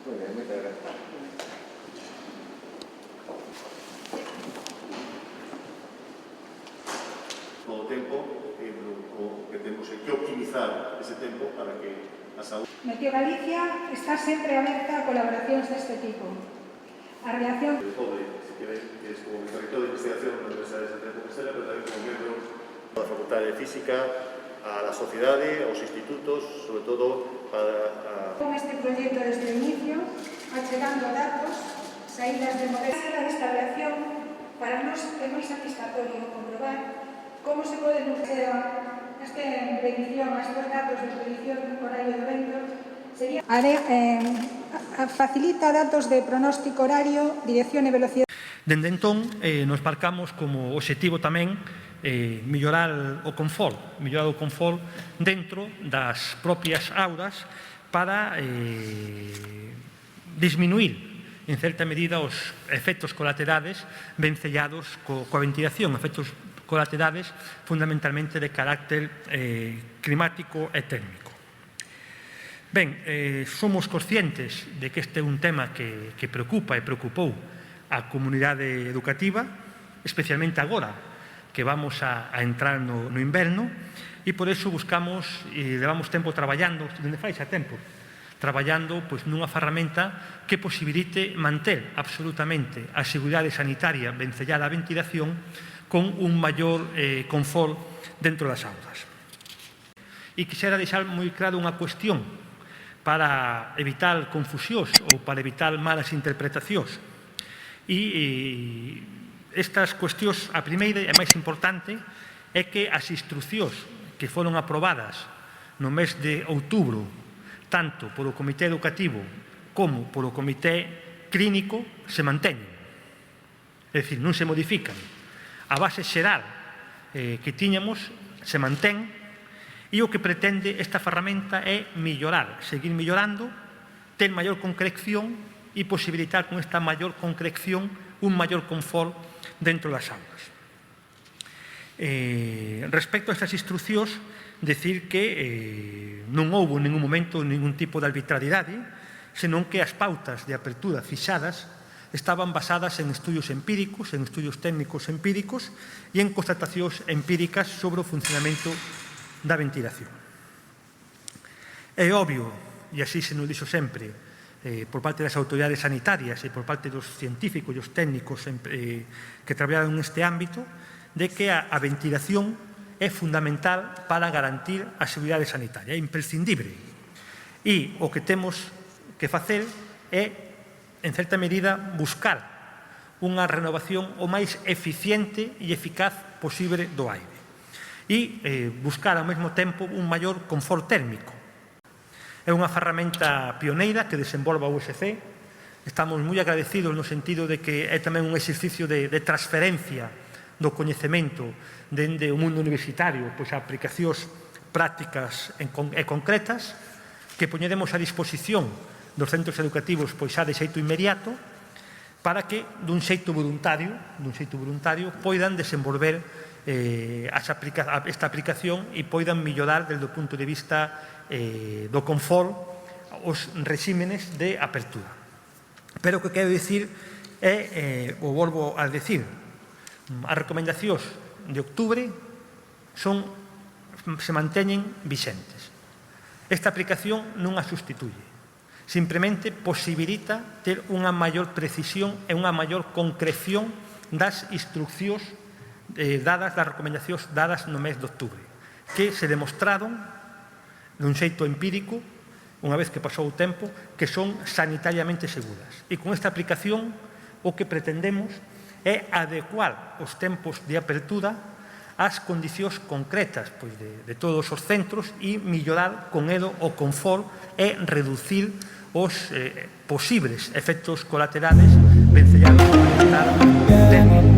Moi ben, moitas grazas. O tempo o que temos que optimizar ese tempo para que a saúde... Meteo Galicia está sempre aberta a colaboracións deste tipo. A relación... Si queréis, que es como director de investigación da Universidade de Santiago de Compostela, pero tamén como membro da Facultade de Física, a la sociedade, aos institutos, sobre todo para... Con este proxecto desde o inicio, achegando datos, saídas de modelos da restauración, para nós é moi satisfactorio comprobar como se pode nuclear esta predición, estes datos de predición do horario do vento, sería... facilita datos de pronóstico horario, dirección e velocidade. Dende entón, nos marcamos como obxectivo tamén mellorar o confort dentro das propias aulas para disminuir, en certa medida, os efectos colaterales vencellados coa ventilación, efectos colaterales fundamentalmente de carácter climático e térmico. Ben, somos conscientes de que este é un tema que preocupa e preocupou a comunidade educativa, especialmente agora que vamos a entrar no inverno, e por eso buscamos e levamos tempo traballando, dende fai xa tempo, traballando nunha ferramenta que posibilite manter absolutamente a seguridade sanitaria vencellada á ventilación con un maior confort dentro das aulas. E quixera deixar moi claro unha cuestión para evitar confusións ou para evitar malas interpretacións. E estas cuestións, a primeira e máis importante, é que as instruccións que foron aprobadas no mes de outubro, tanto polo Comité Educativo como polo Comité Clínico, se manteñen. É dicir, non se modifican. A base xeral que tiñamos se mantén e o que pretende esta ferramenta é mellorar, seguir mellorando, ter maior concreción e posibilitar con esta maior concreción un maior confort dentro das aulas. Respecto a estas instruccións, decir que non houve en ningún momento ningún tipo de arbitrariedade, senón que as pautas de apertura fixadas estaban basadas en estudios empíricos, en estudios técnicos empíricos e en constatacións empíricas sobre o funcionamento da ventilación. É obvio, e así se nos dixo sempre, por parte das autoridades sanitarias e por parte dos científicos e os técnicos que traballaron neste ámbito, de que a ventilación é fundamental para garantir a seguridade sanitaria, é imprescindible. E o que temos que facer é, en certa medida, buscar unha renovación o máis eficiente e eficaz posible do aire e buscar ao mesmo tempo un maior confort térmico. É unha ferramenta pioneira que desenvolva o USC. Estamos moi agradecidos no sentido de que é tamén un exercicio de transferencia do coñecemento dende o mundo universitario a aplicacións prácticas e concretas que poñeremos a disposición dos centros educativos xa de xeito inmediato para que dun xeito voluntario poidan desenvolver esta aplicación e poidan mellorar desde o punto de vista do confort os regímenes de apertura. Pero o que quero dicir é, o volvo a decir, as recomendacións de outubro se manteñen vixentes. Esta aplicación non a sustituye, simplemente posibilita ter unha maior precisión e unha maior concreción das instruccións dadas, das recomendacións dadas no mes de outubro, que se demostraron dun xeito empírico, unha vez que pasou o tempo, que son sanitariamente seguras. E con esta aplicación o que pretendemos é adecuar os tempos de apertura ás condicións concretas de todos os centros e mellorar con elo o confort e reducir os posibles efectos colaterales vencellados por o